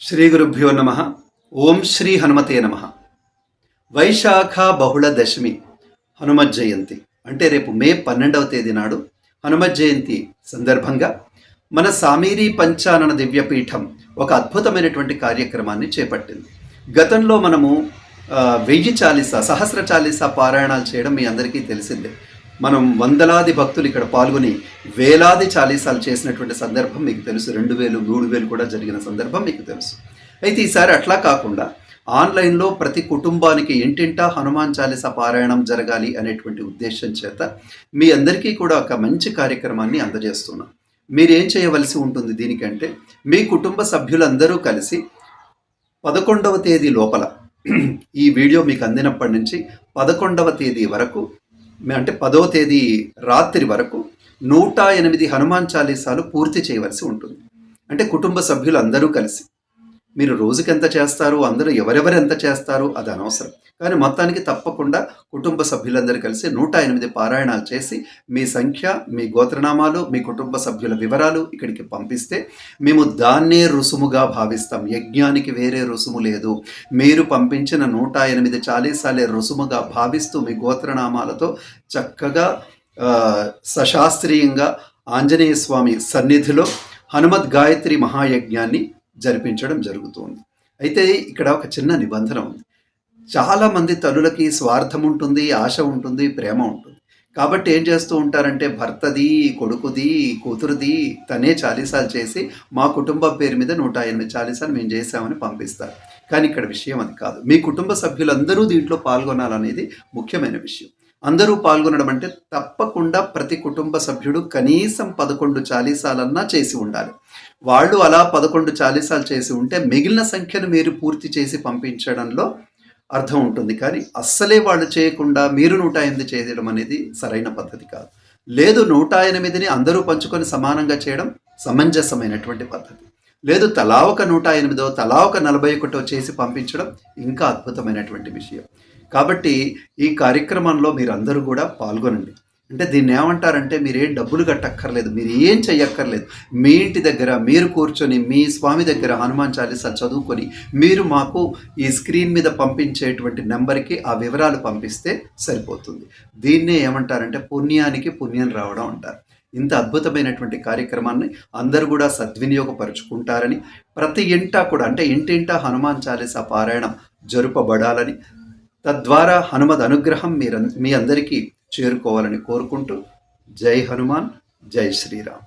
శ్రీ గురుభ్యో నమ. ఓం శ్రీ హనుమతే నమ. వైశాఖ బహుళ దశమి హనుమత్ జయంతి అంటే రేపు మే 12వ తేదీ నాడు హనుమత్ జయంతి సందర్భంగా మన సామీరీ పంచానన దివ్యపీఠం ఒక అద్భుతమైనటువంటి కార్యక్రమాన్ని చేపట్టింది. గతంలో మనము 1000 చాలీసా సహస్ర చాలీసా పారాయణాలు చేయడం మీ అందరికీ తెలిసిందే. మనం వందలాది భక్తులు ఇక్కడ పాల్గొని వేలాది చాలీసాలు చేసినటువంటి సందర్భం మీకు తెలుసు. 2000 3000 కూడా జరిగిన సందర్భం మీకు తెలుసు. అయితే ఈసారి అట్లా కాకుండా ఆన్లైన్లో ప్రతి కుటుంబానికి ఇంటింటా హనుమాన్ చాలీసా పారాయణం జరగాలి అనేటువంటి ఉద్దేశం చేత మీ అందరికీ కూడా ఒక మంచి కార్యక్రమాన్ని అందజేస్తున్నాం. మీరేం చేయవలసి ఉంటుంది దీనికంటే, మీ కుటుంబ సభ్యులందరూ కలిసి 11వ తేదీ లోపల ఈ వీడియో మీకు అందినప్పటి నుంచి 11వ తేదీ వరకు, అంటే 10వ తేదీ రాత్రి వరకు 108 హనుమాన్ చాలీసాలు పూర్తి చేయవలసి ఉంటుంది. అంటే కుటుంబ సభ్యులు అందరూ కలిసి, మీరు రోజుకి ఎంత చేస్తారు, అందరూ ఎవరెవరు ఎంత చేస్తారు అది అనవసరం, కానీ మొత్తానికి తప్పకుండా కుటుంబ సభ్యులందరూ కలిసి 108 పారాయణాలు చేసి మీ సంఖ్య, మీ గోత్రనామాలు, మీ కుటుంబ సభ్యుల వివరాలు ఇక్కడికి పంపిస్తే మేము దాన్నే రుసుముగా భావిస్తాం. యజ్ఞానికి వేరే రుసుము లేదు. మీరు పంపించిన 108 చాలీసాలే రుసుముగా భావిస్తూ మీ గోత్రనామాలతో చక్కగా సశాస్త్రీయంగా ఆంజనేయ స్వామి సన్నిధిలో హనుమద్ గాయత్రి మహాయజ్ఞాన్ని జరిపించడం జరుగుతుంది. అయితే ఇక్కడ ఒక చిన్న నిబంధన ఉంది. చాలామంది తల్లులకి స్వార్థం ఉంటుంది, ఆశ ఉంటుంది, ప్రేమ ఉంటుంది. కాబట్టి ఏం చేస్తూ ఉంటారంటే, భర్తది, కొడుకుది, కూతురుది తనే చాలీసాలు చేసి మా కుటుంబం పేరు మీద 108 చాలీసాలు మేము చేసామని పంపిస్తారు. కానీ ఇక్కడ విషయం అది కాదు. మీ కుటుంబ సభ్యులందరూ దీంట్లో పాల్గొనాలనేది ముఖ్యమైన విషయం. అందరూ పాల్గొనడం అంటే తప్పకుండా ప్రతి కుటుంబ సభ్యుడు కనీసం 11 చాలీసాలన్నా చేసి ఉండాలి. వాళ్ళు అలా 11 చాలీసాలు చేసి ఉంటే మిగిలిన సంఖ్యను మీరు పూర్తి చేసి పంపించడంలో అర్థం ఉంటుంది. కానీ అస్సలే వాళ్ళు చేయకుండా మీరు 108 చేయడం అనేది సరైన పద్ధతి కాదు. లేదు, 108ని అందరూ పంచుకొని సమానంగా చేయడం సమంజసమైనటువంటి పద్ధతి. లేదు, తలా ఒక 108 తలా ఒక 41 చేసి పంపించడం ఇంకా అద్భుతమైనటువంటి విషయం. కాబట్టి ఈ కార్యక్రమంలో మీరందరూ కూడా పాల్గొనండి. అంటే దీన్ని ఏమంటారంటే, మీరేం డబ్బులు కట్టక్కర్లేదు, మీరు ఏం చెయ్యక్కర్లేదు. మీ ఇంటి దగ్గర మీరు కూర్చొని మీ స్వామి దగ్గర హనుమాన్ చాలీసా చదువుకొని మీరు మాకు ఈ స్క్రీన్ మీద పంపించేటువంటి నెంబర్కి ఆ వివరాలు పంపిస్తే సరిపోతుంది. దీన్నే ఏమంటారంటే పుణ్యానికి పుణ్యం రావడం అంటారు. ఇంత అద్భుతమైనటువంటి కార్యక్రమాన్ని అందరూ కూడా సద్వినియోగపరుచుకుంటారని, ప్రతి ఇంటా కూడా అంటే ఇంటింటా హనుమాన్ చాలీసా పారాయణం జరుపబడాలని, తద్వారా హనుమద్ అనుగ్రహం మీ అందరికీ చేరుకోవాలని కోరుకుంటూ, జై హనుమాన్, జై శ్రీరామ్.